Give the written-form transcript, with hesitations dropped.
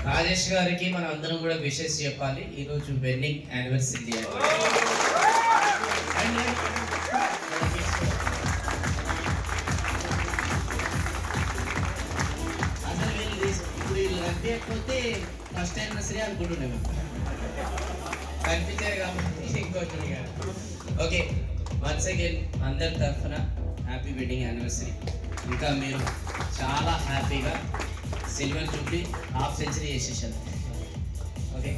రాజేష్ గారికి మనం అందరం కూడా విషెస్ చెప్పాలి. ఈరోజు వెడ్డింగ్ యానివర్సరీ. అసలు ఇప్పుడు వీళ్ళు కనిపించకపోతే ఫస్ట్ యానివర్సరీ అనుకుంటున్నాము, కనిపించారు కాబట్టి ఇంకొకటి. ఓకే, వన్స్ అగైన్ అందరి తరఫున హ్యాపీ వెడ్డింగ్ యానివర్సరీ. ఇంకా మీరు చాలా హ్యాపీగా సిల్వర్ జూబ్లీ హాఫ్ సెంచరీ చేసేసారు. ఓకే,